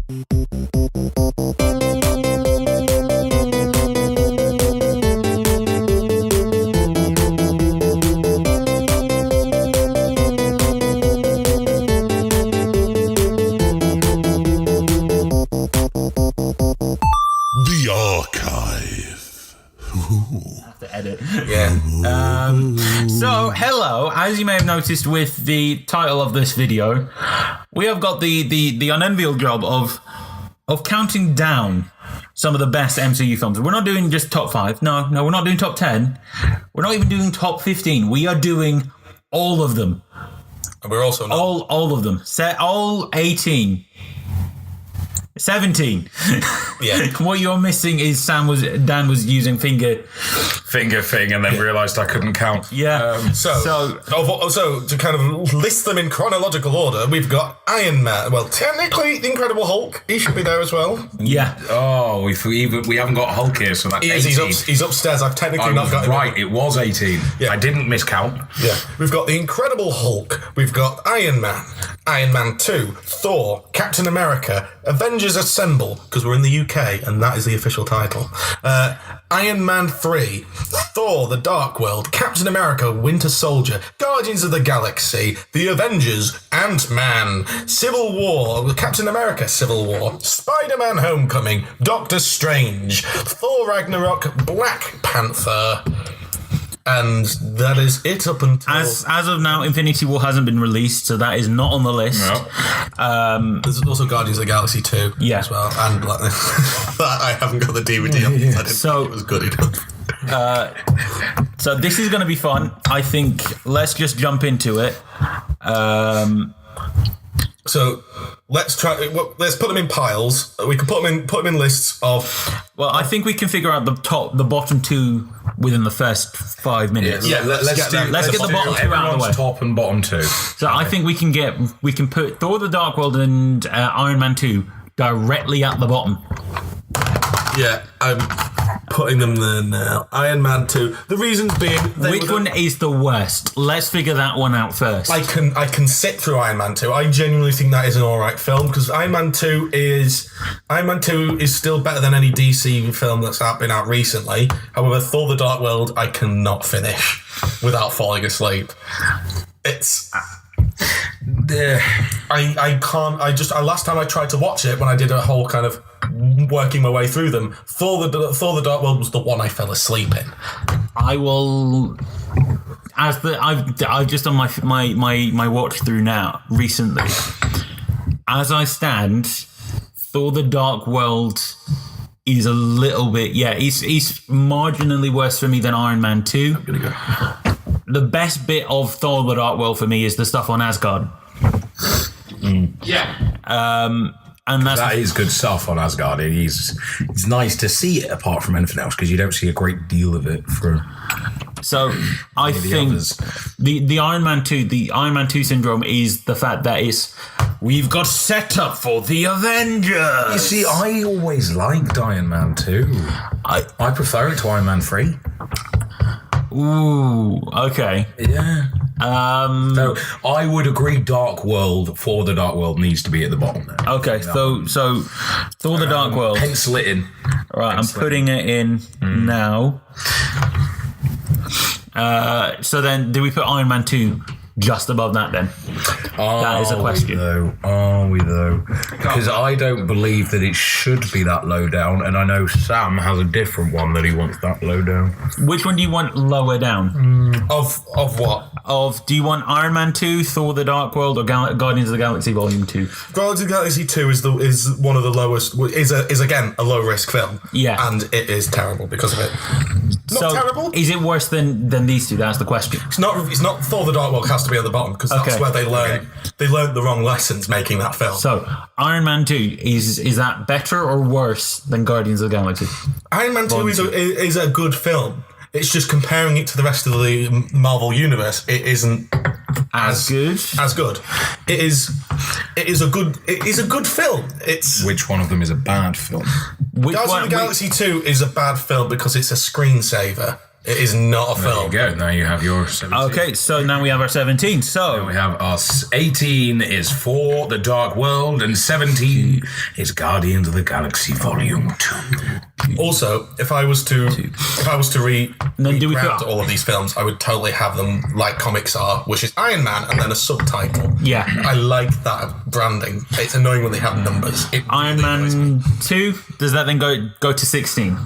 The archive. Have to edit. Yeah. So, hello. As you may have noticed with the title of this video, we have got the unenviable job of counting down some of the best MCU films. We're not doing just top 5. No, we're not doing top 10. We're not even doing top 15. We are doing all of them. And we're also not. All of them. All 18. 17. Yeah. What you're missing is Dan was using finger thing, and then realised I couldn't count. Yeah. So to kind of list them in chronological order, we've got Iron Man. Well, technically, the Incredible Hulk. He should be there as well. Yeah. Oh, we haven't got Hulk here, so that's 18. He's upstairs. I've technically not got him. Right, it was 18. Yeah. I didn't miscount. Yeah. We've got the Incredible Hulk. We've got Iron Man, Iron Man 2, Thor, Captain America, Avengers Assemble, because we're in the UK and that is the official title. Iron Man 3, Thor, The Dark World, Captain America, Winter Soldier, Guardians of the Galaxy, The Avengers, Ant-Man, Civil War, Captain America, Civil War, Spider-Man Homecoming, Doctor Strange, Thor Ragnarok, Black Panther. And that is it up until... As of now, Infinity War hasn't been released, so that is not on the list. No. There's also Guardians of the Galaxy 2 as well. And like, I haven't got the DVD on because I didn't think it was good enough. So this is going to be fun. I think let's just jump into it. So let's put them in piles. We can put them in lists of... Well, I think we can figure out the bottom 2 within the first 5 minutes. Yeah, let's get the bottom 2 out of the way. Top and bottom 2. So I think we can put Thor: The Dark World and Iron Man 2 directly at the bottom. Yeah, I'm putting them there now. Iron Man 2. The reasons being... Which one is the worst? Let's figure that one out first. I can sit through Iron Man 2. I genuinely think that is an alright film because Iron Man 2 is still better than any DC film that's been out recently. However, Thor: The Dark World I cannot finish without falling asleep. It's... I can't. Last time I tried to watch it when I did a whole kind of working my way through them, Thor: The Dark World was the one I fell asleep in. I will, I've just done my watch through now recently. As I stand, Thor: The Dark World is a little bit he's marginally worse for me than Iron Man 2. I'm gonna go. The best bit of Thor: The Dark World for me is the stuff on Asgard. Yeah. And that is good stuff on Asgard. It's nice to see it apart from anything else because you don't see a great deal of it for. So I think the Iron Man 2 syndrome is the fact that we've got set up for the Avengers. You see, I always liked Iron Man 2. I prefer it to Iron Man 3. Ooh, okay. Yeah. So I would agree Dark World, for the Dark World needs to be at the bottom there. Okay, so Thor: The Dark World. Pencil it in. Right, I'm putting it in now. So then, do we put Iron Man 2 just above that then? That is a question. Are we though? Because I don't believe that it should be that low down, and I know Sam has a different one that he wants that low down. Which one do you want lower down? Of what? Do you want Iron Man 2, Thor: The Dark World, or Guardians of the Galaxy Volume 2? Guardians of the Galaxy 2 is one of the lowest. Is again a low risk film. Yeah, and it is terrible because of it. Not terrible. Is it worse than these two? That's the question. It's not. Thor: The Dark World has to be at the bottom because that's where they learn. They learned the wrong lessons making that film. So Iron Man 2 is that better or worse than Guardians of the Galaxy? Iron Man 2 is a good film. It's just comparing it to the rest of the Marvel universe. It isn't as good. It is a good film. Which one of them is a bad film? Guardians of the Galaxy 2 is a bad film because it's a screensaver. It is not a There film. you go. Now you have your 17. Okay, so now we have our 17. So We have our 18 is For the Dark World, and 17 is Guardians of the Galaxy Volume 2. Also, if I was to then do we rebrand put- all of these films, I would totally have them like comics are, which is Iron Man and then a subtitle. Yeah. I like that branding. It's annoying when they have numbers. It Iron really annoys me. Man 2, does that then go to 16?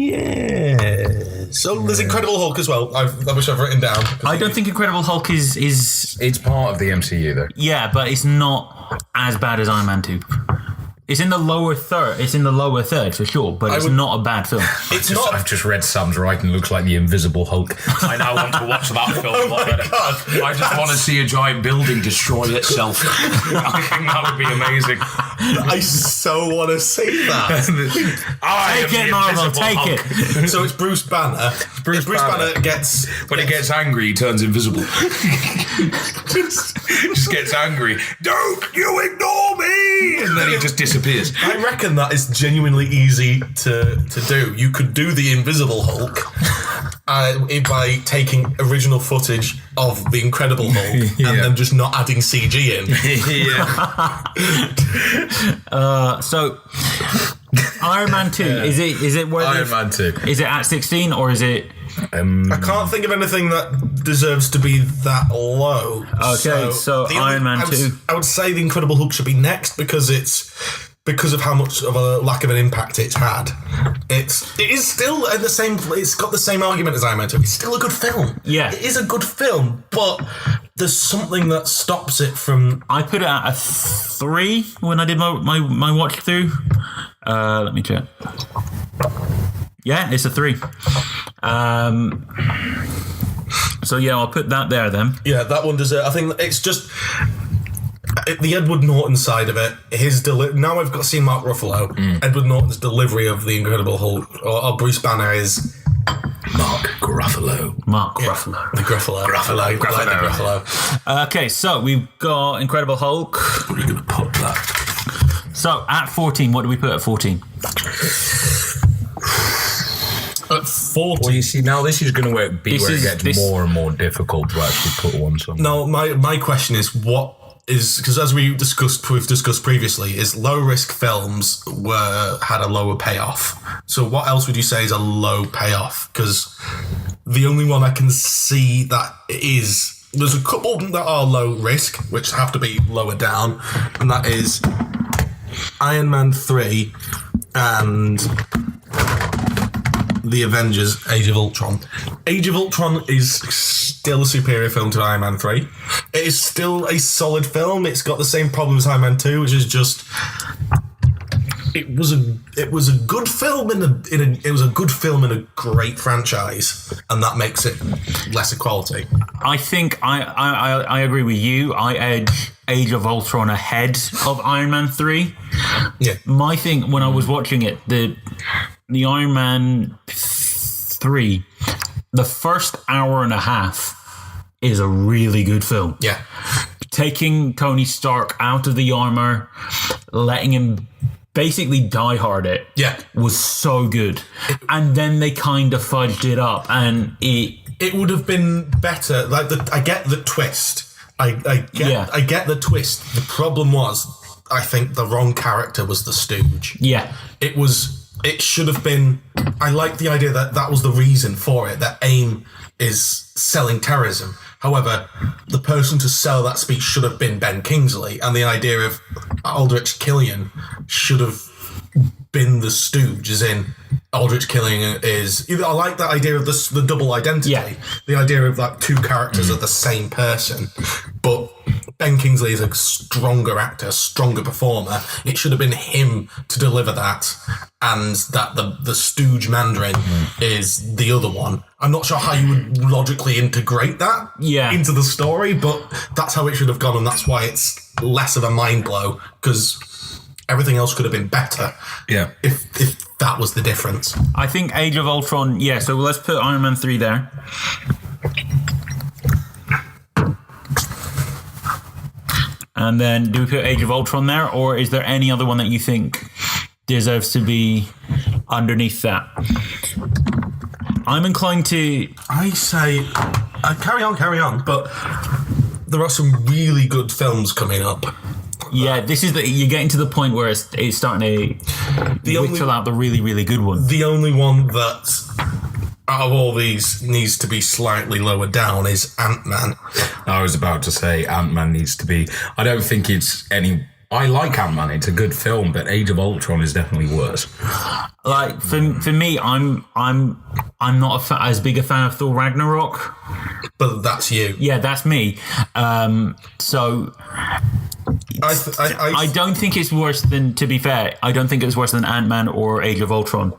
Yeah. So there's Incredible Hulk as well. I wish I've written down. I don't think Incredible Hulk is It's part of the MCU, though. yeah, but it's not as bad as Iron Man 2. It's in the lower third. It's in the lower third for sure, but it's not a bad film. It's not. I've just read Sam's writing. Looks like the Invisible Hulk. I now want to watch that film. Oh my God. I just want to see a giant building destroy itself. I think that would be amazing. I so want to see that. Take it, Marvel. Take it. So it's Bruce Banner. Bruce Banner gets When he gets angry, he turns invisible. just gets angry. Don't you ignore me! And then he just disappears. I reckon that is genuinely easy to do. You could do the Invisible Hulk by taking original footage of the Incredible Hulk and then just not adding CG in. Yeah. So Iron Man 2 is it worth Iron Man 2. Is it at 16 or is it? I can't think of anything that deserves to be that low. Okay, so the Iron Man 2. I would say the Incredible Hulk should be next because of how much of a lack of an impact it's had. It is still at the same. It's got the same argument as Iron Man 2. It's still a good film. Yeah. It is a good film, but there's something that stops it from. I put it at a 3 when I did my watch through. Let me check. Yeah, it's a 3. So yeah, I'll put that there then. Yeah, that one deserves. I think it's just. The Edward Norton side of it, now I've got seen Mark Ruffalo. Edward Norton's delivery of the Incredible Hulk or Bruce Banner is Mark Ruffalo. Gruffalo. the Gruffalo. I like the Gruffalo. Okay, so we've got Incredible Hulk. Where are you going to put that? So at 14, what do we put at 14? At 40. Well, you see, now this is going to be This where is- it gets this- more and more difficult to actually put one somewhere. No, my question is because as we've discussed previously, is low risk films had a lower payoff. So what else would you say is a low payoff? Because the only one I can see that there's a couple that are low risk, which have to be lower down, and that is Iron Man 3 and The Avengers Age of Ultron. Age of Ultron is still a superior film to Iron Man 3. It is still a solid film. It's got the same problem as Iron Man 2, which is just it was a good film in a great franchise, and that makes it lesser quality. I think I agree with you. I edge Age of Ultron ahead of Iron Man 3. Yeah. My thing when I was watching it, the Iron Man 3, the first hour and a half is a really good film. Yeah. Taking Tony Stark out of the armor, letting him basically die hard it, was so good. And then they kind of fudged it up, and it would have been better. Like I get the twist. I get the twist. The problem was, I think the wrong character was the Stooge. Yeah. It should have been. I like the idea that was the reason for it. That AIM is selling terrorism. However, the person to sell that speech should have been Ben Kingsley, and the idea of Aldrich Killian should have been the Stooge, as in Aldrich Killian is. I like that idea of the double identity. Yeah. The idea of like two characters are the same person, but Ben Kingsley is a stronger actor, stronger performer. It should have been him to deliver that, and that the Stooge Mandarin is the other one. I'm not sure how you would logically integrate that into the story, but that's how it should have gone, and that's why it's less of a mind blow, because everything else could have been better. Yeah. If that was the difference. I think Age of Ultron, so let's put Iron Man 3 there. And then do we put Age of Ultron there, or is there any other one that you think deserves to be underneath that. I'm inclined to... I say, carry on, but there are some really good films coming up. Yeah, this is you're getting to the point where it's starting to whittle out the really, really good ones. The only one that, out of all these, needs to be slightly lower down is Ant-Man. I was about to say Ant-Man needs to be... I don't think it's any... I like Ant-Man, it's a good film, but Age of Ultron is definitely worse. Like, for me, I'm not as big a fan of Thor Ragnarok. But that's you. Yeah, that's me. So... I don't think it's worse than, to be fair, I don't think it's worse than Ant-Man or Age of Ultron.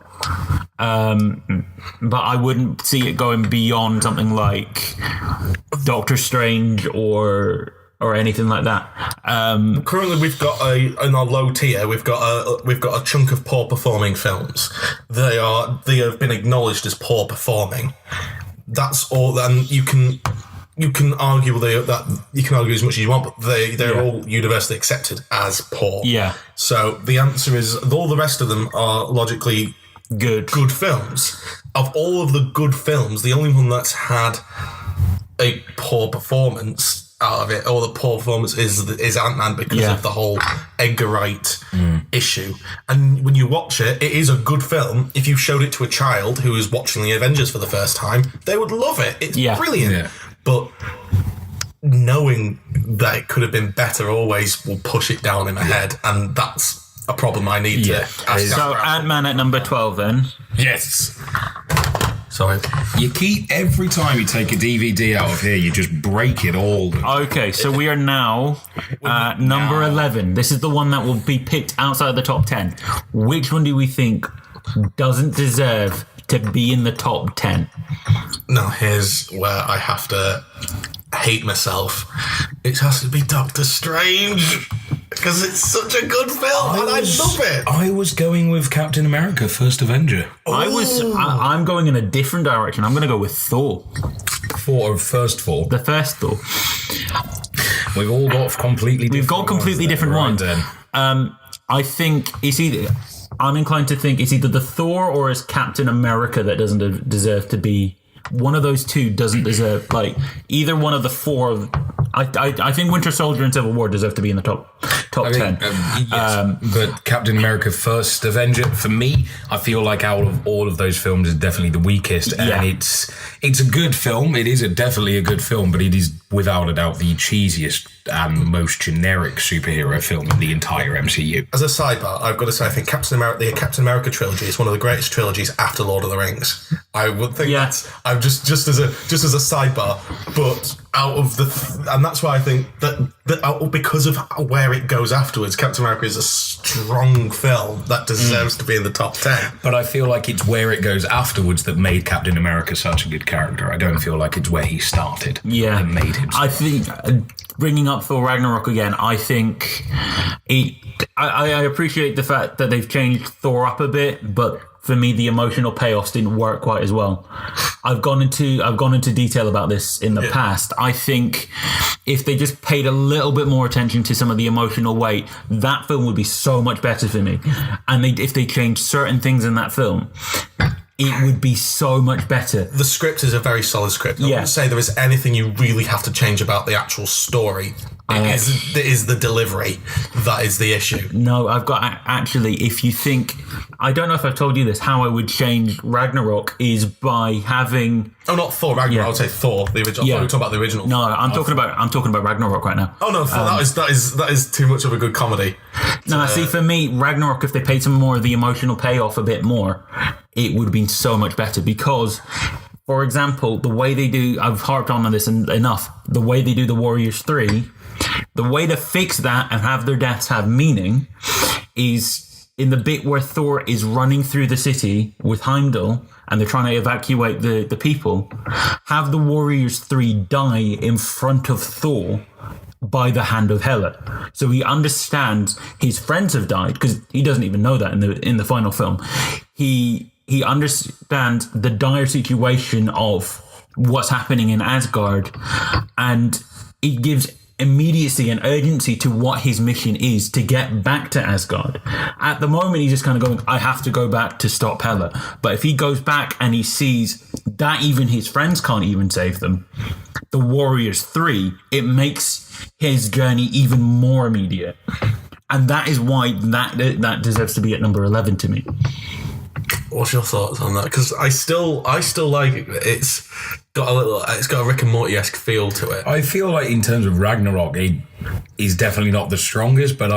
But I wouldn't see it going beyond something like Doctor Strange or anything like that. Currently, we've got in our low tier, we've got a chunk of poor performing films. They have been acknowledged as poor performing. That's all, and you can argue you can argue as much as you want, but they're all universally accepted as poor. Yeah. So the answer is all the rest of them are logically Good films. Of all of the good films, the only one that's had a poor performance out of it, or the poor performance, is Ant-Man because of the whole Edgar Wright issue. And when you watch it, it is a good film. If you showed it to a child who is watching the Avengers for the first time, they would love it. It's brilliant. Yeah. But knowing that it could have been better always will push it down in my head, and that's a problem I need to ask. So Ant-Man at number 12 then. Yes. Sorry. You keep, every time you take a DVD out of here, you just break it all. Okay, so we are now at number 11. This is the one that will be picked outside of the top 10. Which one do we think doesn't deserve to be in the top 10? Now, here's where I have to hate myself. It has to be Doctor Strange. Because it's such a good film, and I love it. I was going with Captain America, First Avenger. I'm going in a different direction. I'm going to go with Thor. First Thor. The first Thor. We've all got completely different ones. I think it's either... I'm inclined to think it's either the Thor or it's Captain America that doesn't deserve to be... One of those two doesn't deserve, like, either one of the four. I think Winter Soldier and Civil War deserve to be in the top 10. Yes, but Captain America First Avenger, for me, I feel like out of all of those films is definitely the weakest. And it's a good film. It is definitely a good film, but it is without a doubt the cheesiest and most generic superhero film in the entire MCU. As a sidebar, I've got to say, I think the Captain America trilogy is one of the greatest trilogies after Lord of the Rings. I would think that's... I'm just as a sidebar, but out of and that's why I think that because of where it goes afterwards, Captain America is a strong film that deserves to be in the top 10. But I feel like it's where it goes afterwards that made Captain America such a good character. I don't feel like it's where he started. Yeah, and made him. I think bringing up Thor Ragnarok again, I think I appreciate the fact that they've changed Thor up a bit, but for me, the emotional payoffs didn't work quite as well. I've gone into detail about this in the past. I think if they just paid a little bit more attention to some of the emotional weight, that film would be so much better for me. And if they changed certain things in that film, it would be so much better. The script is a very solid script. I wouldn't say there is anything you really have to change about the actual story. It is the delivery that is the issue. No, I've got actually, if you think, I don't know if I've told you this, how I would change Ragnarok is by having... Oh, not Thor, Ragnarok. Yeah. I would say Thor, the original. Yeah. I thought we were talking about the original. No, I'm talking about Ragnarok right now. Oh no, Thor, that is too much of a good comedy. No, see, for me, Ragnarok, if they paid some more of the emotional payoff a bit more, it would have been so much better because... For example, the way they do, I've harped on this enough, the way they do the Warriors 3, the way to fix that and have their deaths have meaning is in the bit where Thor is running through the city with Heimdall and they're trying to evacuate the people, have the Warriors 3 die in front of Thor by the hand of Hela. So he understands his friends have died, because he doesn't even know that in the final film. He understands the dire situation of what's happening in Asgard, and it gives immediacy and urgency to what his mission is to get back to Asgard. At the moment, he's just kind of going, I have to go back to stop Hela. But if he goes back and he sees that even his friends can't even save them, the Warriors 3, it makes his journey even more immediate. And that is why that deserves to be at number 11 to me. What's your thoughts on that? Because I still like it. It's got a Rick and Morty-esque feel to it. I feel like in terms of Ragnarok, it is definitely not the strongest, but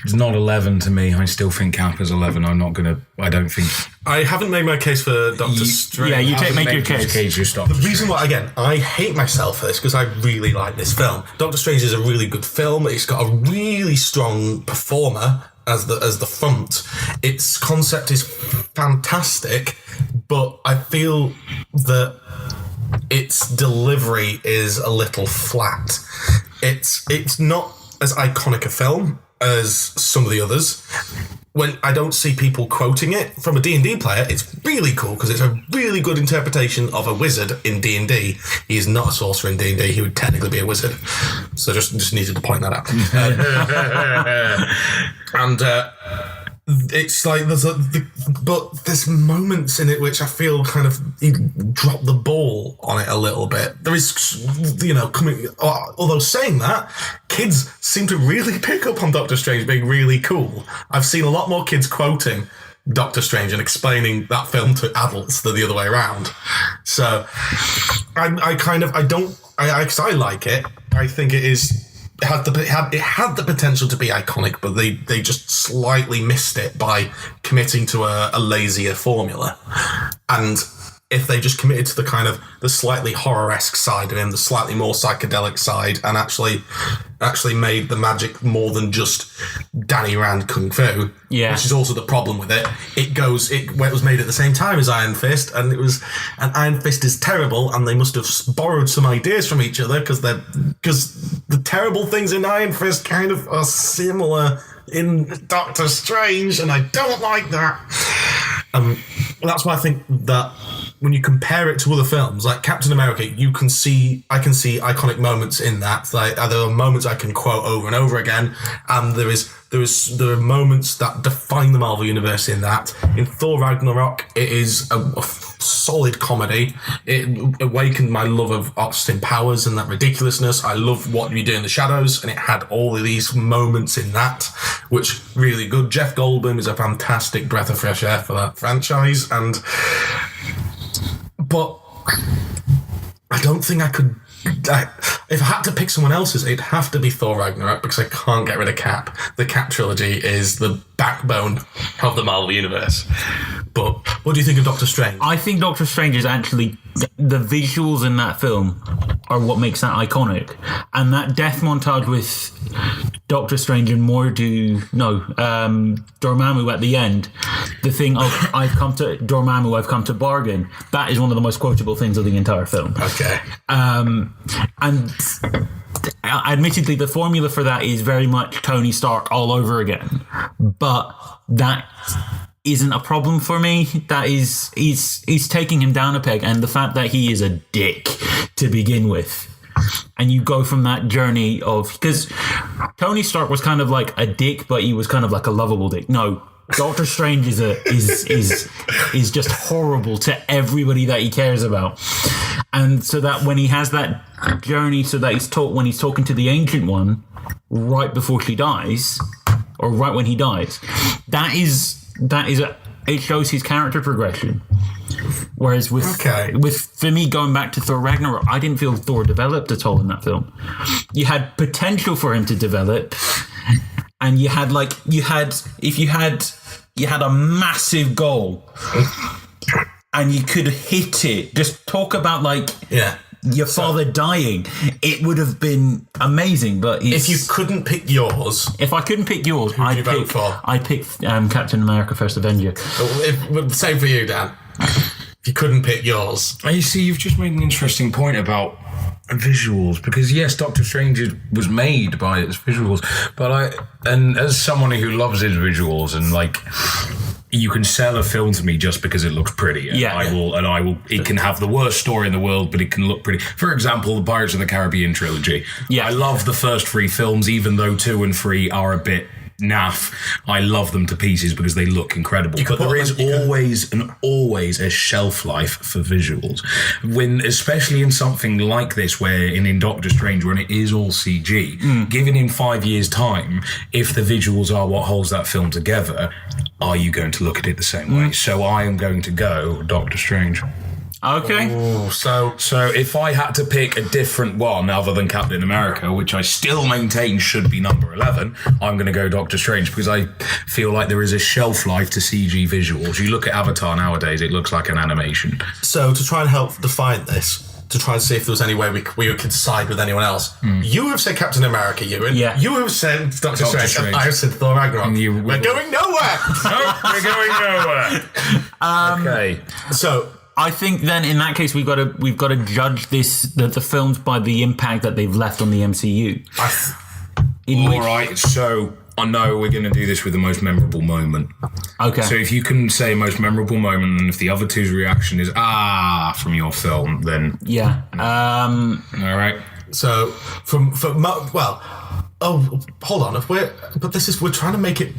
it's not 11 to me. I still think Cap is 11. I don't think. I haven't made my case for Doctor Strange. Yeah, make your case. The reason why, again, I hate myself for this because I really like this film. Doctor Strange is a really good film. It's got a really strong performer as the front. Its concept is fantastic, but I feel that its delivery is a little flat. It's not as iconic a film as some of the others. When I don't see people quoting it from a D&D player, it's really cool because it's a really good interpretation of a wizard in D&D. He is not a sorcerer in D&D. He would technically be a wizard. So just needed to point that out. And it's like but there's moments in it which I feel kind of he dropped the ball on it a little bit. There is, although saying that, kids seem to really pick up on Doctor Strange being really cool. I've seen a lot more kids quoting Doctor Strange and explaining that film to adults than the other way around. So I like it. I think it is. It had the potential to be iconic, but they just slightly missed it by committing to a lazier formula. And if they just committed to the kind of the slightly horror-esque side of him, the slightly more psychedelic side, and actually made the magic more than just Danny Rand Kung Fu, which is also the problem with it. It was made at the same time as Iron Fist, and Iron Fist is terrible, and they must have borrowed some ideas from each other because the terrible things in Iron Fist kind of are similar in Doctor Strange, and I don't like that. That's why I think that when you compare it to other films like Captain America, I can see iconic moments in that. Like there are moments I can quote over and over again, and there are moments that define the Marvel Universe in that. In Thor Ragnarok, it is a solid comedy. It awakened my love of Austin Powers and that ridiculousness. I love What We Do in the Shadows, and it had all of these moments in that, which really good. Jeff Goldblum is a fantastic breath of fresh air for that franchise, but I don't think I could. If I had to pick someone else's, it'd have to be Thor Ragnarok because I can't get rid of Cap. The Cap trilogy is the backbone of the Marvel Universe. But what do you think of Doctor Strange? I think Doctor Strange is actually the visuals in that film are what makes that iconic, and that death montage with Doctor Strange and Dormammu at the end. The thing of I've come to bargain. That is one of the most quotable things of the entire film. Okay. And admittedly, the formula for that is very much Tony Stark all over again. But that isn't a problem for me. That is, he's taking him down a peg, and the fact that he is a dick to begin with. And you go from that journey of, because Tony Stark was kind of like a dick, but he was kind of like a lovable dick. No, Doctor Strange is just horrible to everybody that he cares about. And so that when he has that journey, so that when he's talking to the Ancient One right before she dies, or right when he dies, it shows his character progression. Whereas for me, going back to Thor Ragnarok, I didn't feel Thor developed at all in that film. You had potential for him to develop, and you had a massive goal, and you could hit it. Just talk about your father dying. It would have been amazing. But if you couldn't pick yours, I'd pick Captain America: First Avenger. Same for you, Dan. If you couldn't pick yours, you see, you've just made an interesting point about visuals, because yes, Doctor Strange was made by its visuals, but and as someone who loves his visuals and you can sell a film to me just because it looks pretty. And Yeah. I will. It can have the worst story in the world, but it can look pretty. For example, the Pirates of the Caribbean trilogy. Yeah. I love the first 3 films, even though 2 and 3 are a bit naff. I love them to pieces because they look incredible. But there is always a shelf life for visuals. When, especially in something like this, where in Doctor Strange, when it is all CG, given in 5 years' time, if the visuals are what holds that film together, are you going to look at it the same way? So I am going to go Doctor Strange. Okay. Ooh, so if I had to pick a different one other than Captain America, which I still maintain should be number 11, I'm going to go Doctor Strange because I feel like there is a shelf life to CG visuals. You look at Avatar nowadays, it looks like an animation. So to try and help define this, to try and see if there was any way we could side with anyone else, you have said Captain America, Ewan. Yeah. You have said Doctor Strange. And I have said Thor Ragnarok. We're going nowhere. We're going nowhere. Okay. So I think then in that case we've got to judge the films by the impact that they've left on the MCU. All right, so I know we're going to do this with the most memorable moment. Okay. So if you can say most memorable moment, and if the other two's reaction is from your film, then yeah. all right. So hold on. We're trying to make it.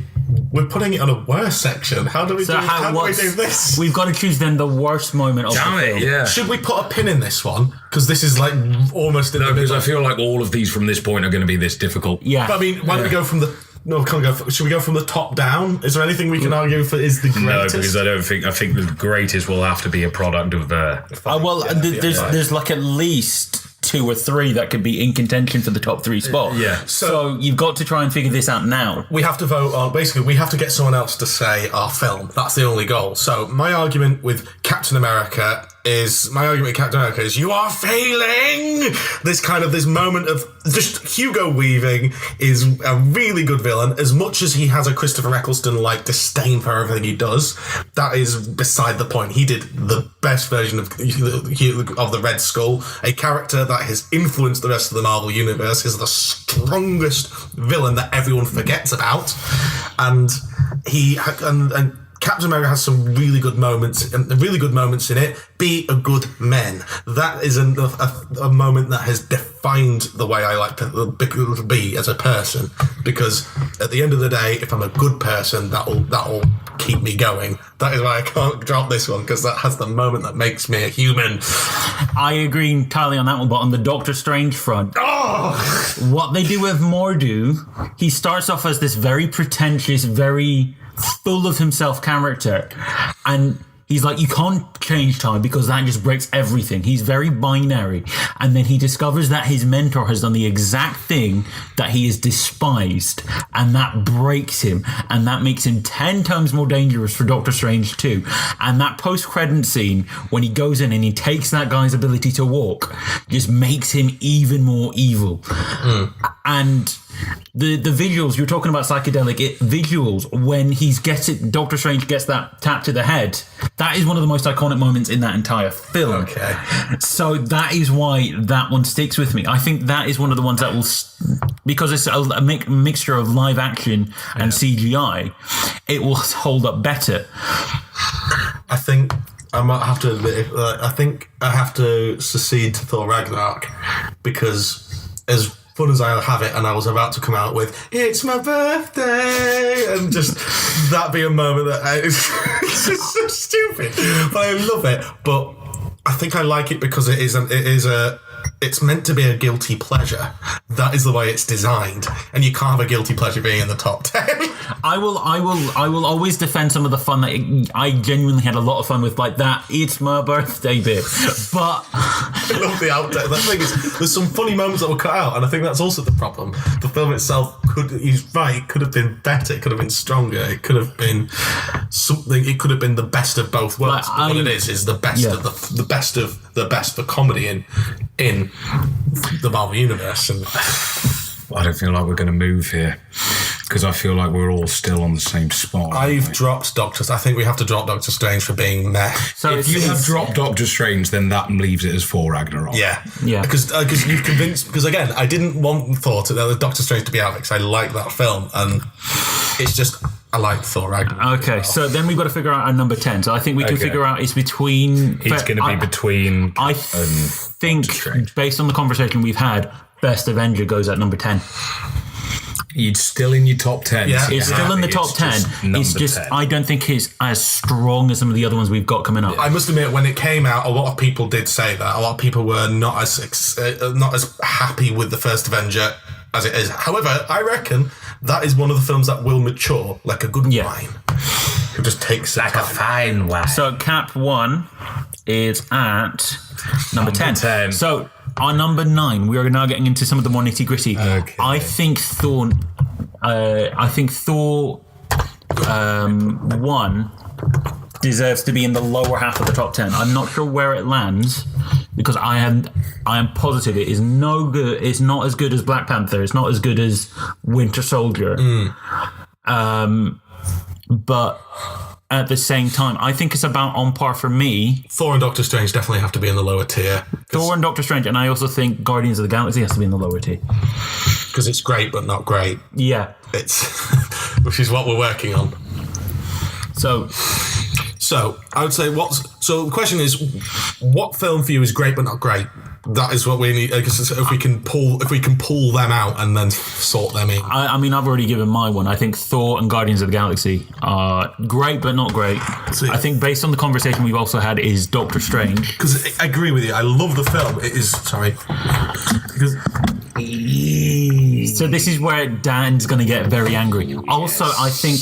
We're putting it on a worse section. How do we do this? We've got to choose then the worst moment of the film. Yeah. Should we put a pin in this one? Because this is like almost in the Because middle. I feel like all of these from this point are going to be this difficult. Yeah. But I mean, why don't we go from the... No, we can't go... Should we go from the top down? Is there anything we can argue for is the greatest? No, because I think the greatest will have to be a product of there's like at least 2 or 3 that could be in contention for the top 3 spot. Yeah. So you've got to try and figure this out now. We have to vote on... Basically, we have to get someone else to say our film. That's the only goal. So my argument with Captain America is you are failing. This moment of just Hugo Weaving is a really good villain. As much as he has a Christopher Eccleston like disdain for everything he does, that is beside the point. He did the best version of the Red Skull, a character that has influenced the rest of the Marvel universe, is the strongest villain that everyone forgets about, and Captain America has some really good moments in it. Be a good man. That is a moment that has defined the way I like to be as a person. Because at the end of the day, if I'm a good person, that'll keep me going. That is why I can't drop this one, because that has the moment that makes me a human. I agree entirely on that one, but on the Doctor Strange front, what they do with Mordo, he starts off as this very pretentious, very full of himself character, and he's like, you can't change time because that just breaks everything. He's very binary, and then he discovers that his mentor has done the exact thing that he is despised, and that breaks him, and that makes him 10 times more dangerous for Doctor Strange 2. And that post-credit scene when he goes in and he takes that guy's ability to walk just makes him even more evil. And the visuals, you're talking about psychedelic visuals, when Doctor Strange gets that tap to the head, that is one of the most iconic moments in that entire film. Okay. So that is why that one sticks with me. I think that is one of the ones that will, because it's a mixture of live action and CGI, it will hold up better. I think I might have to admit, I think I have to secede to Thor Ragnarok, because as fun as I have it, and I was about to come out with "It's my birthday," and just that be a moment that it's just so stupid, but I love it. But I think I like it because it's meant to be a guilty pleasure. That is the way it's designed, and you can't have a guilty pleasure being in the top 10. I will always defend some of the fun that I genuinely had a lot of fun with, like that "It's my birthday" bit. But I love the outtake. The thing is, there's some funny moments that were cut out, and I think that's also the problem. The film itself he's right, it could have been better, it could have been stronger, it could have been something, it could have been the best of both worlds. But what it is the best of the best of the best for comedy in the Marvel universe. And I don't feel like we're going to move here, because I feel like we're all still on the same spot. I've dropped I think we have to drop Doctor Strange for being meh. so If you have dropped Doctor Strange, then that leaves it as Thor Ragnarok. Yeah. Yeah. Because you've convinced. Because again, I didn't want Doctor Strange to be out because I like that film, and it's just I like Thor Ragnarok. Okay, so then we've got to figure out our number 10. So I think we can figure out it's between... It's going to be between... I think, based on the conversation we've had, Best Avenger goes at number 10. It's still in your top 10. Yeah. It's still in the top 10. It's just, 10. I don't think it's as strong as some of the other ones we've got coming up. I must admit, when it came out, a lot of people did say that. A lot of people were not as happy with the first Avenger as it is. However, I reckon that is one of the films that will mature like a good wine. It just takes like a fine wine. So Cap 1 is at number 10. So our number 9, we are now getting into some of the more nitty gritty. Okay. I think Thor 1 deserves to be in the lower half of the top 10. I'm not sure where it lands because I am positive it is no good. It's not as good as Black Panther. It's not as good as Winter Soldier. But at the same time, I think it's about on par for me. Thor and Doctor Strange definitely have to be in the lower tier. Thor and Doctor Strange, and I also think Guardians of the Galaxy has to be in the lower tier. Because it's great, but not great. Yeah. It's which is what we're working on. So I would say so the question is, what film for you is great but not great? That is what we need. Because if we can pull them out and then sort them in. I mean, I've already given my one. I think Thor and Guardians of the Galaxy are great but not great. I think based on the conversation we've also had is Doctor Strange. Because I agree with you. I love the film. It is So this is where Dan's going to get very angry. Also, I think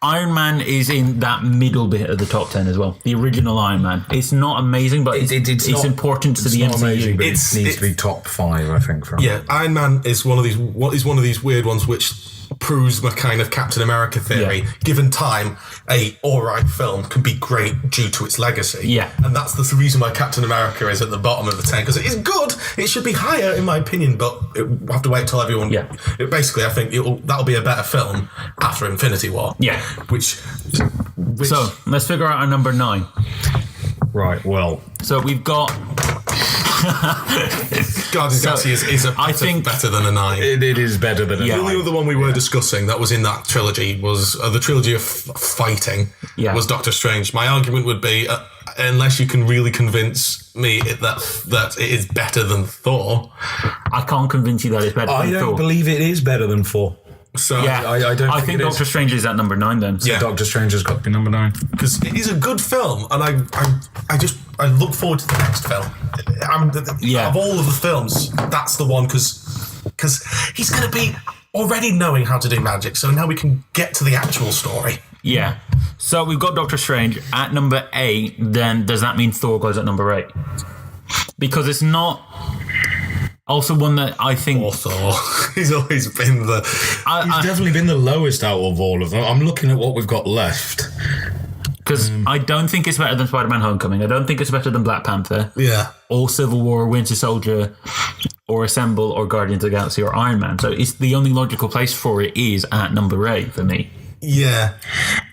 Iron Man is in that middle bit of the top 10 as well. The original Iron Man. It's not amazing, but it's not, important to the MCU. Amazing, but it needs to be top 5, I think. Iron Man is one of these. What is one of these weird ones which proves my kind of Captain America theory. Yeah. Given time, a alright film can be great due to its legacy. Yeah. And that's the reason why Captain America is at the bottom of the 10, because it is good. It should be higher, in my opinion, but we'll have to wait till everyone... Yeah. Basically, I think that'll be a better film after Infinity War. Yeah. Which So, let's figure out our number 9. Right, well... So, we've got... Guardians of the Galaxy is I think better than a 9. It is better than a 9. The only other one we were discussing that was in that trilogy was the trilogy of fighting was Doctor Strange. My argument would be, unless you can really convince me that it is better than Thor. I can't convince you that it's better than Thor. I don't believe it is better than Thor. So yeah, I think Doctor Strange is at number 9 then. So yeah. Doctor Strange has got to be number 9. Because it is a good film, and I look forward to the next film. Of all of the films, that's the one, because he's going to be already knowing how to do magic, so now we can get to the actual story. Yeah. So we've got Doctor Strange at number 8, then does that mean Thor goes at number 8? Because it's not... Also one that I think... Poor Thor. He's always been the... He's definitely been the lowest out of all of them. I'm looking at what we've got left. Because I don't think it's better than Spider-Man Homecoming. I don't think it's better than Black Panther. Yeah. Or Civil War, or Winter Soldier, or Assemble, or Guardians of the Galaxy, or Iron Man. So it's the only logical place for it is at number 8 for me. Yeah.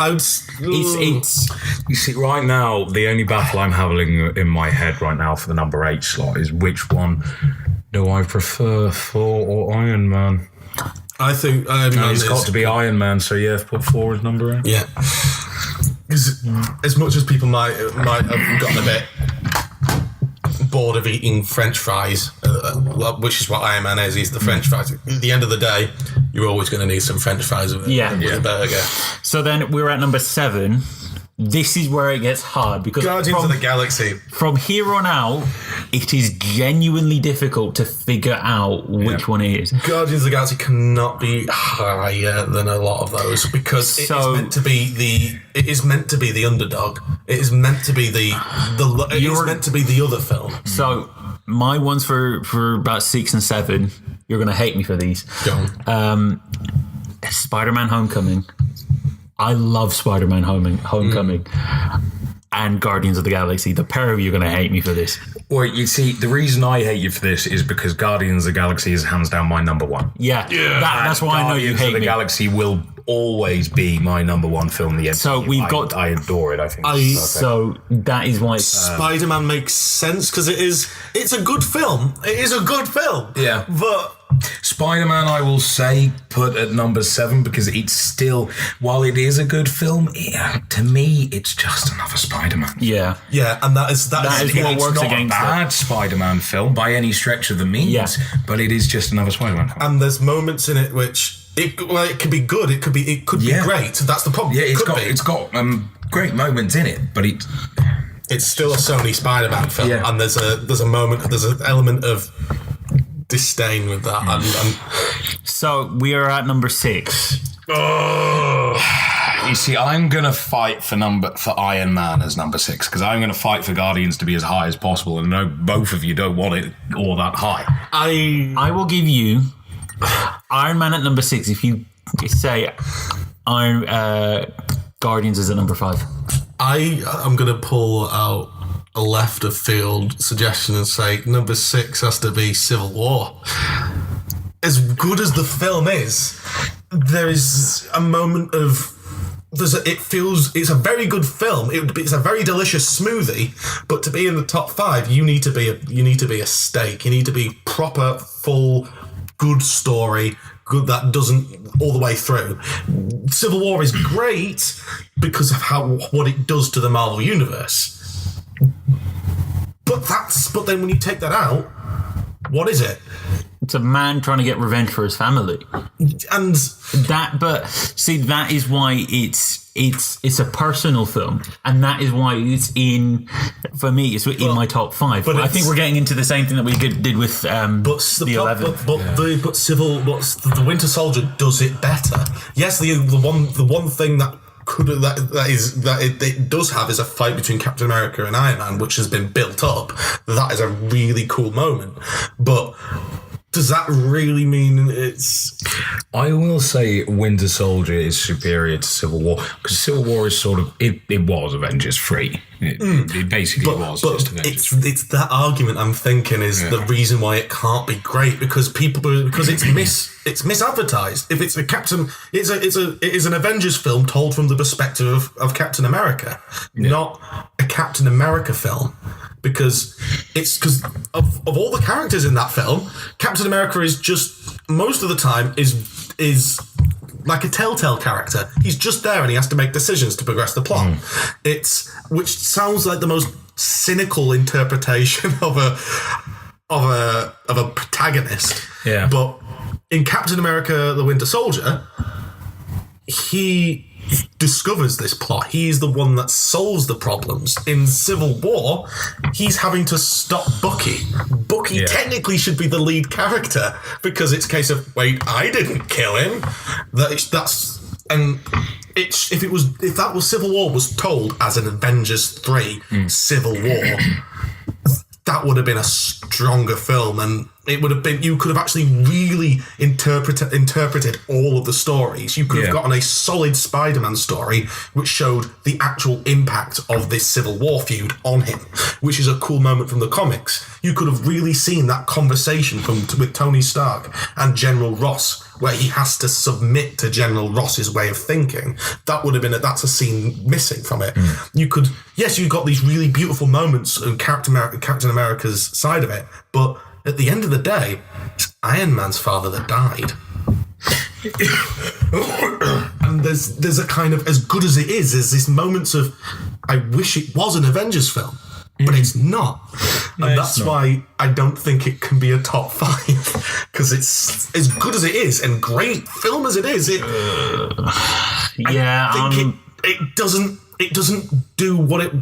It's you see, right now, the only battle I'm having in my head right now for the number 8 slot is which one do I prefer, Thor or Iron Man? I think Iron Man it's got to be Iron Man, so yeah, put Thor as number 8. Yeah. Because as much as people might have gotten a bit bored of eating French fries, which is what Iron Man is, he's the French fries. At the end of the day, you're always going to need some French fries with a burger. So then we're at number 7. This is where it gets hard because Guardians of the Galaxy. From here on out, it is genuinely difficult to figure out which one it is. Guardians of the Galaxy cannot be higher than a lot of those because it is meant to be the underdog. It is meant to be the other film. So my ones for about 6 and 7, you're going to hate me for these. Go on. Spider-Man Homecoming. I love Spider-Man Homecoming and Guardians of the Galaxy. The pair of you are going to hate me for this. Well, you see, the reason I hate you for this is because Guardians of the Galaxy is hands down my number 1. Yeah. That's why I know you hate me. Guardians of the Galaxy will always be my number 1 film in the MCU. So I adore it. I think. So that is why Spider-Man makes sense because it's a good film. It is a good film. Yeah. But Spider-Man, I will say, put at number 7 because it's still, while it is a good film, to me, it's just another Spider-Man. Yeah. Yeah, and that is what works not against a bad it. Spider-Man film by any stretch of the means, but it is just another Spider-Man film. And there's moments in it which it could be good, it could be great. That's the problem. Yeah, it's got great moments in it, but it's still a Sony Spider-Man film, Yeah. and there's an element of disdain with that. So we are at number 6. You see, I'm gonna fight for Iron Man as number 6 because I'm gonna fight for Guardians to be as high as possible, and I know both of you don't want it all that high. I will give you Iron Man at number 6 if you say Guardians is at number 5. I'm going to pull out a left of field suggestion and say number 6 has to be Civil War. As good as the film is, there is a moment of it's a very good film. It's a very delicious smoothie, but to be in the top 5, you need to be a steak. You need to be proper, full, good story. Good that doesn't all the way through. Civil War is great because of what it does to the Marvel universe. But then when you take that out, what is it? It's a man trying to get revenge for his family. And that is why it's a personal film, and that is why it's in my top 5. But I think we're getting into the same thing that we did with the 11. The Winter Soldier does it better. Yes, the one thing that it does have is a fight between Captain America and Iron Man, which has been built up. That is a really cool moment, but does that really mean it's... I will say Winter Soldier is superior to Civil War because Civil War is sort of... It was Avengers 3. It basically was just Avengers. It's that argument I'm thinking is the reason why it can't be great because it's misadvertised. If it's it is an Avengers film told from the perspective of Captain America, not a Captain America film. Because of all the characters in that film, Captain America is just most of the time is like a telltale character. He's just there and he has to make decisions to progress the plot. Which sounds like the most cynical interpretation of a protagonist. Yeah. But in Captain America: The Winter Soldier, he discovers this plot. He's the one that solves the problems. In Civil War, he's having to stop Bucky. Bucky technically should be the lead character because it's a case of, wait, I didn't kill him. If that was Civil War was told as an Avengers 3 Civil War, that would have been a stronger film, and it would have been. You could have actually really interpreted all of the stories. You could have gotten a solid Spider-Man story, which showed the actual impact of this Civil War feud on him, which is a cool moment from the comics. You could have really seen that conversation with Tony Stark and General Ross, where he has to submit to General Ross's way of thinking. That would have been that's a scene missing from it. You got these really beautiful moments in Captain America's side of it, but at the end of the day, it's Iron Man's father that died. And there's a kind of, as good as it is, there's these moments of, I wish it was an Avengers film, but it's not. And that's why I don't think it can be a top 5, because it's as good as it is and great film as it is. It doesn't do what it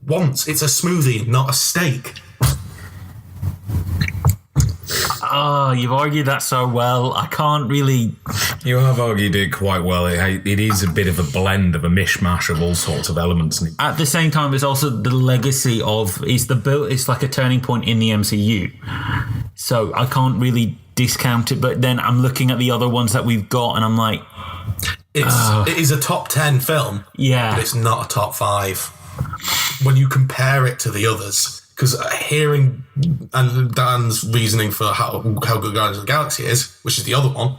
wants. It's a smoothie, not a steak. Oh, you've argued that so well. I can't really... You have argued it quite well. It is a bit of a blend of a mishmash of all sorts of elements. At the same time, it's also the legacy of... It's like a turning point in the MCU. So I can't really discount it. But then I'm looking at the other ones that we've got and I'm like... It is a top 10 film. Yeah. But it's not a top 5. When you compare it to the others... Because hearing Dan's reasoning for how good Guardians of the Galaxy is, which is the other one,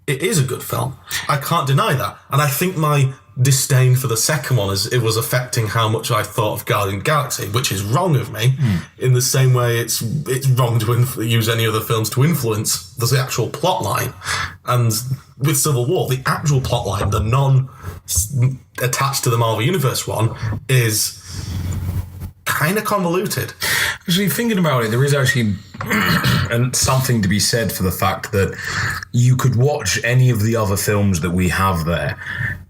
it is a good film. I can't deny that. And I think my disdain for the second one as it was affecting how much I thought of Guardian of the Galaxy, which is wrong of me. In the same way, it's wrong to use any other films to influence the actual plot line. And with Civil War, the actual plot line, the non-attached to the Marvel Universe one, is kind of convoluted. Actually, thinking about it, there is actually something to be said for the fact that you could watch any of the other films that we have there,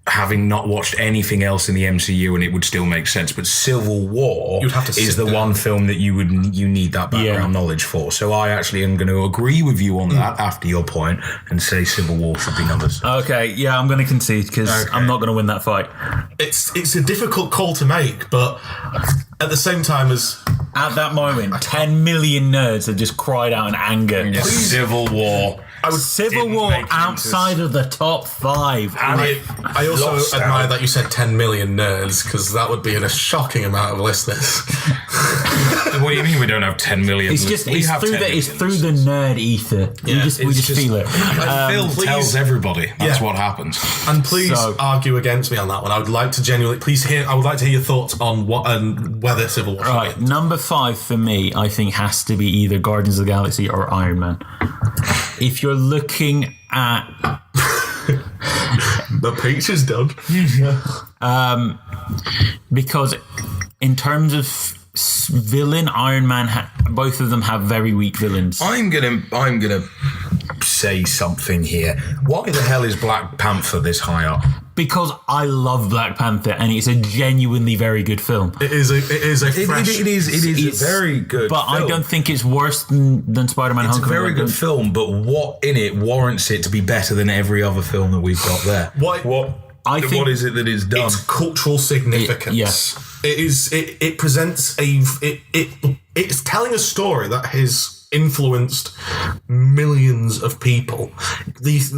having not watched anything else in the MCU, and it would still make sense. But Civil War is the one film that you need that background knowledge for. So I actually am going to agree with you on that after your point and say Civil War should be number 6. Okay, yeah, I'm going to concede because I'm not going to win that fight. It's a difficult call to make, but at the same time as... At that moment, 10 million nerds have just cried out in anger. Yeah, Civil War. Civil War outside of the top 5. And I also admire that you said 10 million nerds, because that would be a shocking amount of listeners. What do you mean we don't have 10 million? It's just it's through the nerd ether. Yeah, we just feel it. Phil tells everybody that's what happens. And please argue against me on that one. I would like to genuinely I would like to hear your thoughts on what and whether Civil War. Right, number 5 for me, I think, has to be either Guardians of the Galaxy or Iron Man. If you're looking at the peach is done. Because in terms of villain, Iron Man, both of them have very weak villains. I'm gonna say something here. Why the hell is Black Panther this high up? Because I love Black Panther and it's a genuinely very good film. It is a very good but film. I don't think it's worse than Spider-Man It's Homecoming. a very good film, but what in it warrants it to be better than every other film that we've got there? What is it that it's done? It's cultural significance. Yes. It presents it's telling a story that has influenced millions of people. Has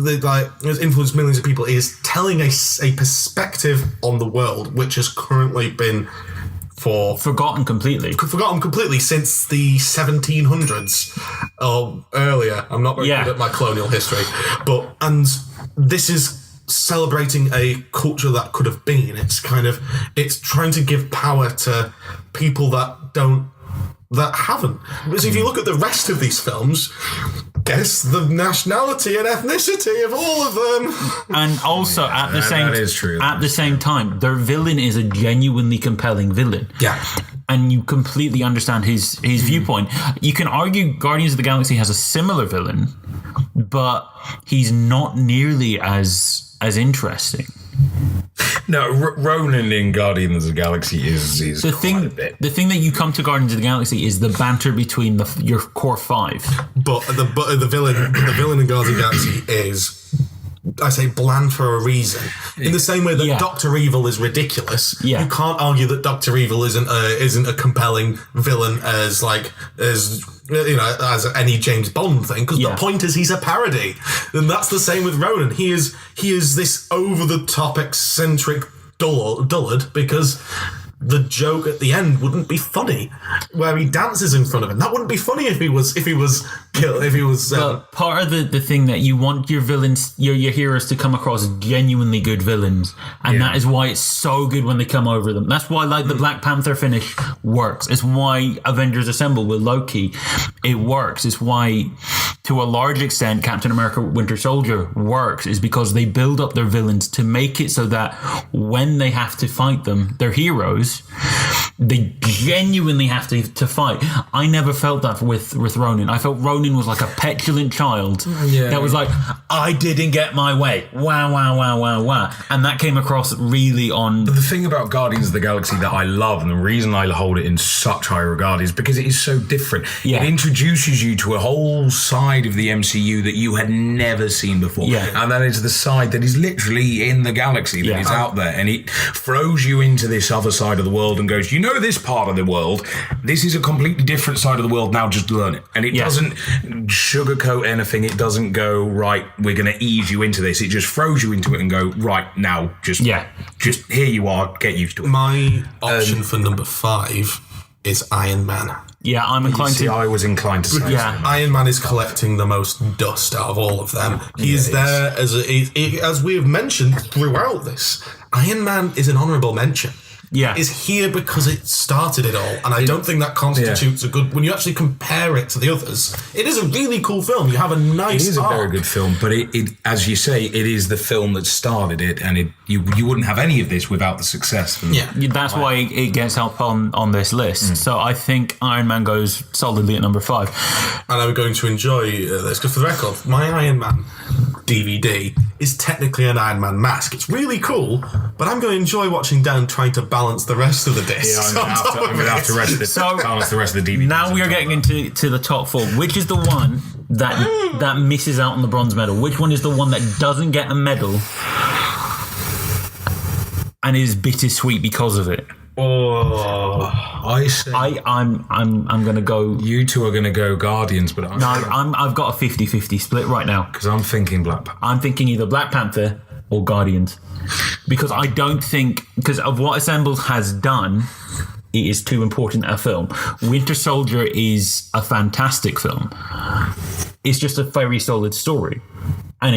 influenced millions of people. It is telling a perspective on the world which has currently been forgotten completely since the 1700s or earlier. I'm not very good at my colonial history, and this is celebrating a culture that could have been. It's trying to give power to people that haven't. Because if you look at the rest of these films, guess the nationality and ethnicity of all of them. And also at the same time, their villain is a genuinely compelling villain. Yeah. And you completely understand his viewpoint. You can argue Guardians of the Galaxy has a similar villain, but he's not nearly as interesting. No, Ronan in Guardians of the Galaxy is the thing. The thing that you come to Guardians of the Galaxy is the banter between your core 5. But the villain in Guardians of the Galaxy is, I say, bland for a reason. In the same way that Dr. Evil is ridiculous, you can't argue that Dr. Evil isn't a compelling villain as any James Bond thing, because the point is he's a parody, and that's the same with Ronan. He is this over the top eccentric dullard because the joke at the end wouldn't be funny, where he dances in front of him. That wouldn't be funny if he was killed. But part of the thing that you want your villains, your heroes, to come across as genuinely good villains, and that is why it's so good when they come over them. That's why, the Black Panther finish works. It's why Avengers Assemble with Loki, it works. It's why, to a large extent, Captain America Winter Soldier works, is because they build up their villains to make it so that when they have to fight them, their heroes, they genuinely have to fight. I never felt that with Ronan. I felt Ronan was like a petulant child that was like, I didn't get my way. Wow. And that came across really on... But the thing about Guardians of the Galaxy that I love, and the reason I hold it in such high regard, is because it is so different. Yeah. It introduces you to a whole side of the MCU that you had never seen before. Yeah. And that is the side that is literally in the galaxy, that is out there. And it throws you into this other side of the world and goes, you know, this part of the world, this is a completely different side of the world, now just learn it. And it doesn't sugarcoat anything. It doesn't go, right, we're going to ease you into this. It just throws you into it and go, right, now, just here you are, get used to it. My option for number 5 is Iron Man. Yeah, I'm inclined to... I was inclined to say Iron Man is collecting the most dust out of all of them. He is there as we have mentioned throughout this. Iron Man is an honourable mention. Yeah. Is here because it started it all, and I don't think that constitutes a good. When you actually compare it to the others, it is a really cool film. You have a nice. It is arc. a very good film, but it, as you say, it is the film that started it, and you wouldn't have any of this without the success. That's why it gets up on this list. So I think Iron Man goes solidly at number 5. And I'm going to enjoy this because, for the record, my Iron Man DVD is technically an Iron Man mask. It's really cool, but I'm going to enjoy watching Dan trying to balance the rest of the discs. Yeah, I'm going to have to balance the rest of the DVD. Now we are getting into the top 4. Which is the one that misses out on the bronze medal? Which one is the one that doesn't get a medal and is bittersweet because of it? I say I'm gonna go. You two are going to go Guardians, but I've got a 50-50 split right now. Because I'm thinking Black Panther. I'm thinking either Black Panther or Guardians, because I don't think, because of what Assemble has done, it is too important a film. Winter Soldier is a fantastic film. It's just a very solid story, and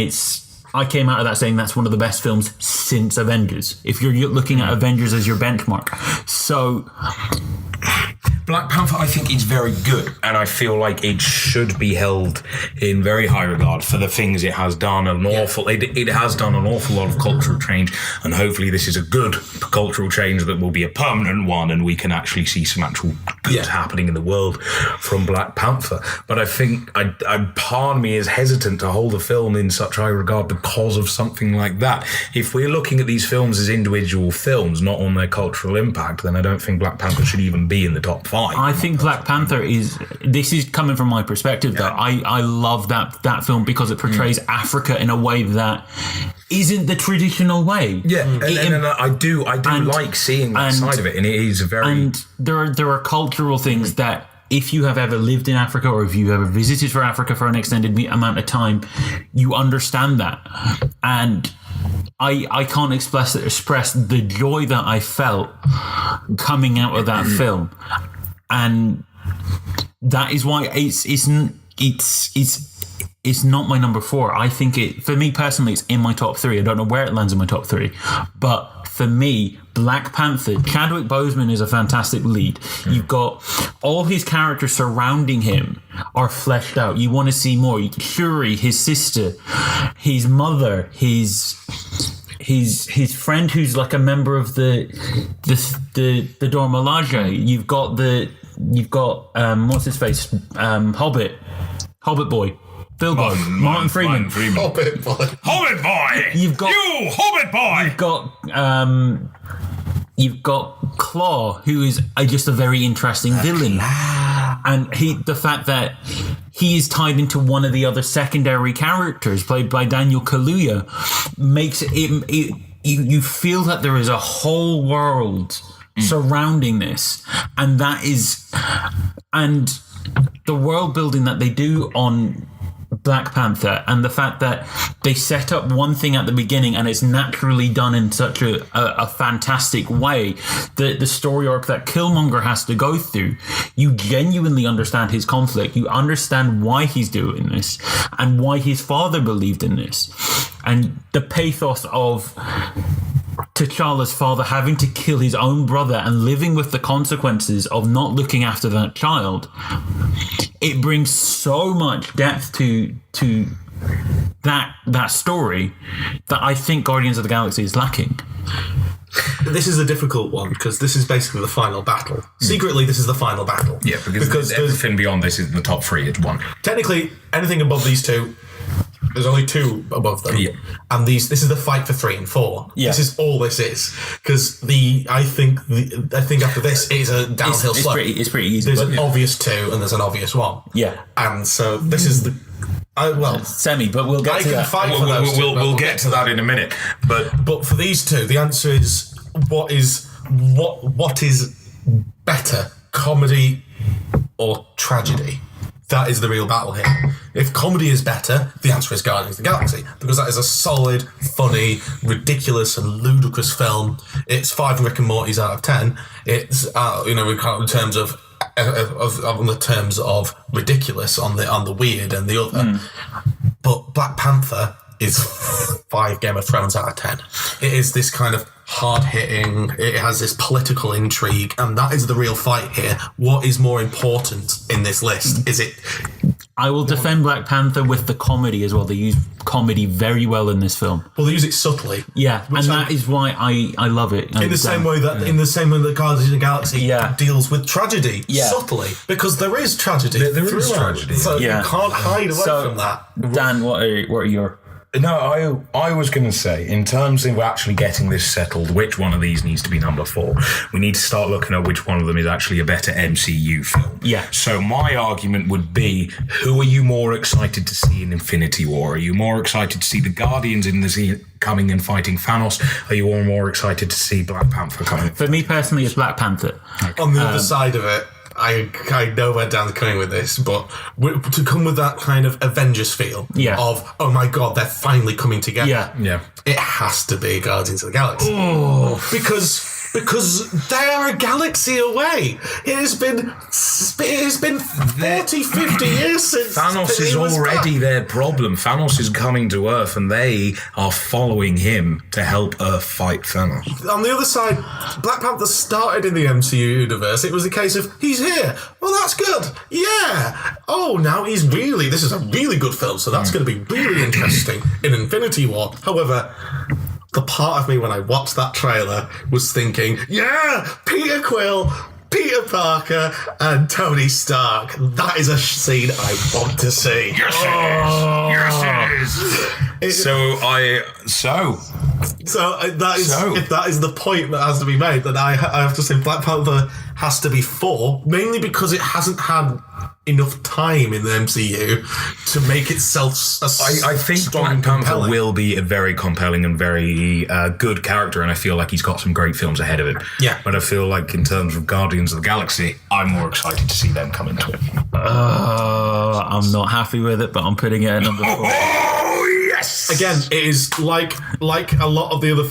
I came out of that saying that's one of the best films since Avengers, if you're looking at Avengers as your benchmark. So Black Panther, I think, is very good, and I feel like it should be held in very high regard for the things it has done. It has done an awful lot of cultural change, and hopefully this is a good cultural change that will be a permanent one, and we can actually see some actual good happening in the world from Black Panther. But I think part of me is hesitant to hold a film in such high regard because of something like that. If we're looking at these films as individual films, not on their cultural impact, then I don't think Black Panther should even be in the top 5. I think Black Panther this is coming from my perspective, though. I love that film because it portrays Africa in a way that isn't the traditional way. Yeah, and I do like seeing that side of it, and it is very. And there are cultural things that, if you have ever lived in Africa or if you ever visited for Africa for an extended amount of time, you understand that. And I can't express the joy that I felt coming out of that film. And that is why it's not my number 4. I think for me personally, it's in my top 3. I don't know where it lands in my top 3, but for me, Black Panther, Chadwick Boseman is a fantastic lead. You've got all his characters surrounding him are fleshed out. You want to see more. Shuri, his sister, his mother, his friend who's like a member of the Dora Milaje. You've got what's his face, Hobbit boy, Bilbo, Martin Freeman. Hobbit boy. Hobbit boy. You've got you, Hobbit boy. You've got Claw, who is just a very interesting villain, and the fact that he is tied into one of the other secondary characters played by Daniel Kaluuya makes it you feel that there is a whole world surrounding this, and the world building that they do on Black Panther, and the fact that they set up one thing at the beginning and it's naturally done in such a fantastic way. The story arc that Killmonger has to go through, you genuinely understand his conflict. You understand why he's doing this and why his father believed in this. And the pathos of T'Challa's father having to kill his own brother and living with the consequences of not looking after that child, it brings so much depth to that story that I think Guardians of the Galaxy is lacking. This is a difficult one because this is basically the final battle. Secretly, this is the final battle. Yeah, because everything beyond this is in the top 3. It's 1. Technically, anything above these 2, there's only 2 above them. Yeah. And this is the fight for 3 and 4. Yeah. This is all this is. Because I think after this it is a downhill slope. It's pretty easy. There's an obvious 2 and there's an obvious 1. Yeah. And so this is the semi, but we'll get to that. We'll get to that in a minute. But for these 2, the answer is what is better, comedy or tragedy? That is the real battle here. If comedy is better, the answer is Guardians of the Galaxy, because that is a solid, funny, ridiculous, and ludicrous film. It's 5 Rick and Mortys out of 10. It's in terms of the terms of ridiculous on the weird and the other. But Black Panther is 5 Game of Thrones out of 10. It is this kind of hard hitting. It has this political intrigue, and that is the real fight here. What is more important in this list? Is it? I will defend Black Panther with the comedy as well. They use comedy very well in this film. Well, they use it subtly. Yeah, and that is why I love it. In the same way that Guardians of the Galaxy deals with tragedy subtly, because there is tragedy. There is tragedy. So you can't hide away from that. Dan, what are your? No, I was going to say, in terms of actually getting this settled, which one of these needs to be number 4, we need to start looking at which one of them is actually a better MCU film. Yeah. So my argument would be, who are you more excited to see in Infinity War? Are you more excited to see the Guardians in the coming and fighting Thanos? Are you all more excited to see Black Panther coming? For me personally, it's Black Panther. Okay. On the other side of it, I know where Dan's coming with this, but to come with that kind of Avengers feel of, oh my God, they're finally coming together. Yeah. It has to be Guardians of the Galaxy. Because they are a galaxy away. It has been 40, 50 years since Thanos is already their problem. Thanos is coming to Earth and they are following him to help Earth fight Thanos. On the other side, Black Panther started in the MCU universe. It was a case of, he's here. Well, that's good. Yeah. Oh, now this is a really good film, so that's going to be really interesting in Infinity War. However, the part of me when I watched that trailer was thinking, yeah, Peter Quill, Peter Parker, and Tony Stark. That is a scene I want to see. Yes, it is. If that is the point that has to be made, then I have to say Black Panther has to be 4, mainly because it hasn't had enough time in the MCU to make itself I think Black Panther will be a very compelling and very good character, and I feel like he's got some great films ahead of him. Yeah. But I feel like in terms of Guardians of the Galaxy, I'm more excited to see them come into it. I'm not happy with it, but I'm putting it at number 4. Yes! Again, it is like a lot of the other...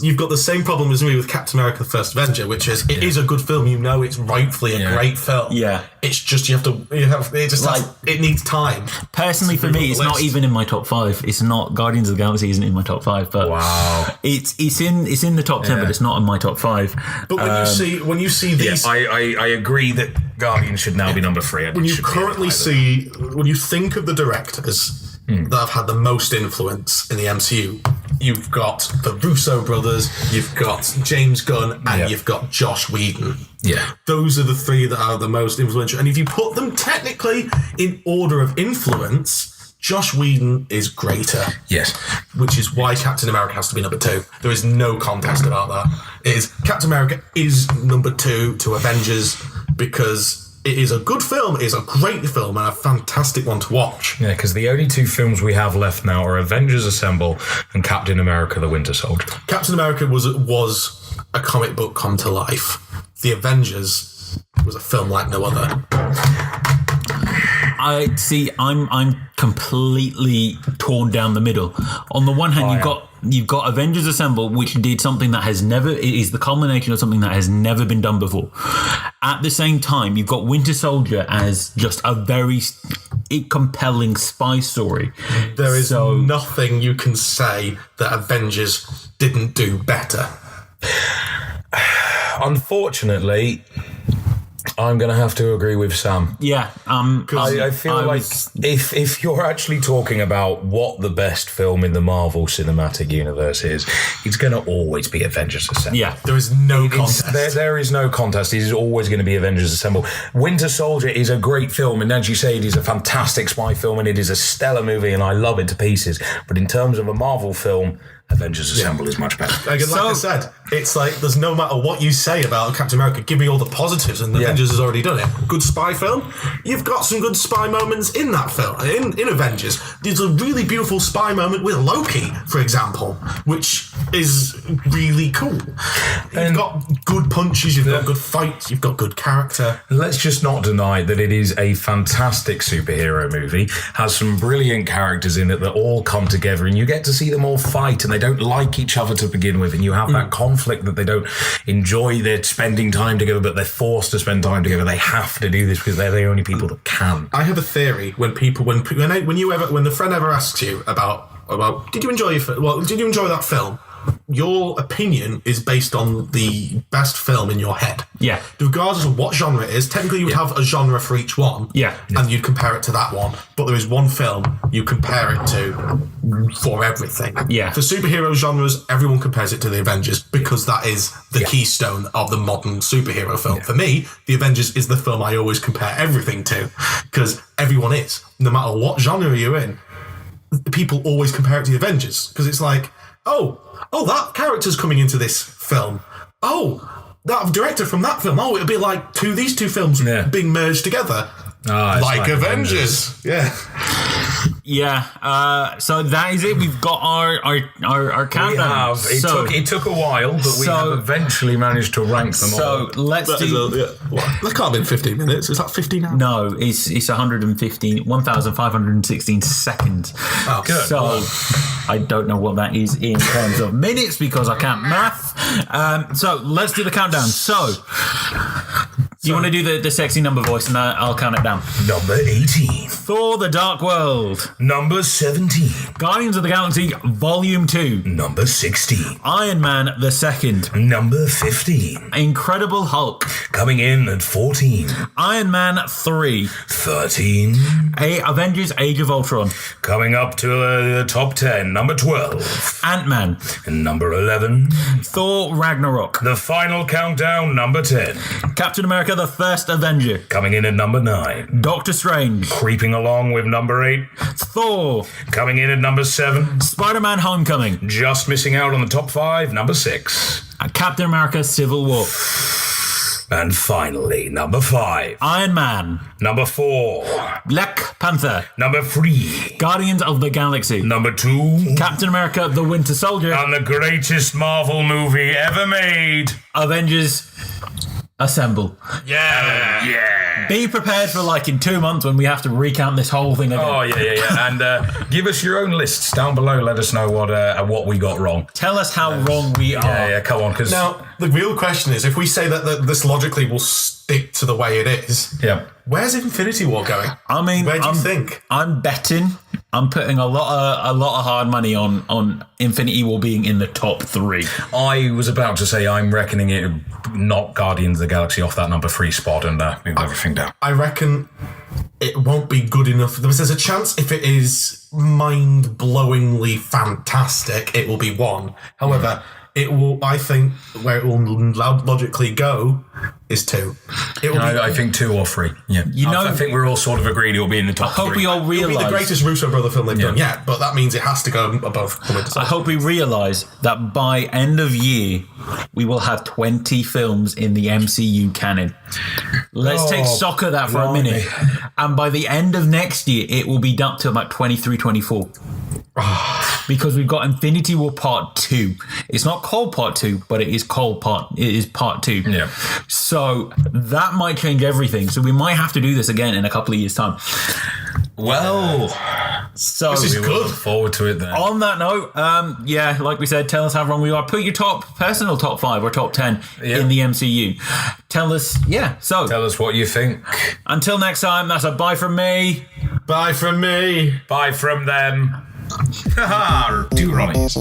you've got the same problem as me with Captain America: The First Avenger, which is it is a good film. You know it's rightfully a great film. Yeah. It's just it needs time. Personally, for me, it's not even in my top 5. It's not Guardians of the Galaxy isn't in my top 5, but it's in the top 10, but it's not in my top 5. But when you see these, I agree that Guardians should now be number 3. When you think of the directors that have had the most influence in the MCU, you've got the Russo brothers, you've got James Gunn, and you've got Josh Whedon. Yeah. Those are the 3 that are the most influential. And if you put them technically in order of influence, Josh Whedon is greater. Yes. Which is why Captain America has to be number 2. There is no contest about that. Captain America is number 2 to Avengers because it is a good film, it is a great film, and a fantastic one to watch. Yeah, because the only 2 films we have left now are Avengers Assemble and Captain America: The Winter Soldier. Captain America was a comic book come to life. The Avengers was a film like no other. I'm completely torn down the middle. On the one hand, you've got Avengers Assemble, which did something that it is the culmination of something that has never been done before. At the same time, you've got Winter Soldier as just a very compelling spy story. There is nothing you can say that Avengers didn't do better. Unfortunately, I'm going to have to agree with Sam. Yeah. I feel like if you're actually talking about what the best film in the Marvel Cinematic Universe is, it's going to always be Avengers Assemble. Yeah. There is no contest. There is no contest. It is always going to be Avengers Assemble. Winter Soldier is a great film, and as you say, it is a fantastic spy film, and it is a stellar movie, and I love it to pieces. But in terms of a Marvel film, Avengers Assemble is much better. Like I said, it's like there's no matter what you say about Captain America, give me all the positives, and Avengers has already done it. Good spy film. You've got some good spy moments in that film. In Avengers, there's a really beautiful spy moment with Loki, for example, which is really cool. You've got good punches, you've got good fights, you've got good character. Let's just not deny that it is a fantastic superhero movie, has some brilliant characters in it that all come together, and you get to see them all fight, and they don't like each other to begin with, and you have that conflict that they don't enjoy their spending time together, but they're forced to spend time together. They have to do this because they're the only people that can. I have a theory when the friend ever asks you about did you enjoy that film? your opinion is based on the best film in your head. Yeah. Regardless of what genre it is, technically you would have a genre for each one. Yeah. And you'd compare it to that one. But there is one film you compare it to for everything. Yeah. For superhero genres, everyone compares it to the Avengers because that is the keystone of the modern superhero film. For me, the Avengers is the film I always compare everything to because everyone is. No matter what genre you're in, people always compare it to the Avengers because it's like, oh, that character's coming into this film. Oh, that director from that film. Oh, it'll be like these two films being merged together. Like Avengers. Yeah. Yeah. So that is it. We've got our countdown. It took a while, but we have eventually managed to rank them all. So let's do. That can't have been 15 minutes. Is that 15 now? No, it's 1,516 seconds. Oh, good. So I don't know what that is in terms of minutes because I can't math. So let's do the countdown. So you want to do the sexy number voice and I'll count it down. Number 18. Thor: The Dark World. Number 17. Guardians of the Galaxy Volume 2. Number 16. Iron Man the Second. Number 15. Incredible Hulk. Coming in at 14. Iron Man 3. 13. Avengers Age of Ultron. Coming up to the top 10. Number 12. Ant-Man. Number 11. Thor Ragnarok. The final countdown. Number 10. Captain America the First Avenger. Coming in at number 9. Doctor Strange. Creeping along with number 8. Thor. Coming in at number 7. Spider-Man Homecoming. Just missing out on the top 5. Number 6. Captain America Civil War. And finally, number 5. Iron Man. Number 4. Black Panther. Number 3. Guardians of the Galaxy. Number 2. Captain America the Winter Soldier. And the greatest Marvel movie ever made. Avengers Assemble. Yeah. Be prepared for like in 2 months when we have to recount this whole thing again. Oh, yeah. And give us your own lists down below. Let us know what we got wrong. Tell us how wrong we are. Yeah, come on. Cause Now, the real question is, if we say that this logically will stick to the way it is, where's Infinity War going? I mean, where do you think? I'm betting. I'm putting a lot of hard money on Infinity War being in the top 3. I was about to say I'm reckoning it knock Guardians of the Galaxy off that number 3 spot and move everything down. I reckon it won't be good enough. There's a chance if it is mind-blowingly fantastic, it will be 1. However, it will. I think where it will logically go is 2. I think 2 or 3. Yeah, I think we're all sort of agreed it will be in the top 3. I hope we all realise it'll be the greatest Russo brother film they've done yet, but that means it has to go above. I hope we realise that by end of year we will have 20 films in the MCU canon. Let's take stock of that for a minute, and by the end of next year it will be down to about 23, 24. Because we've got Infinity War Part 2. It's not called Part 2, but it is called Part 2. Yeah. So that might change everything. So we might have to do this again in a couple of years' time. Well, so this is we good. look forward to it then. On that note, like we said, tell us how wrong we are. Put your personal top 5 or top 10 in the MCU. Tell us, Tell us what you think. Until next time, that's a bye from me. Bye from me. Bye from them. Haha, 2 Ronnies.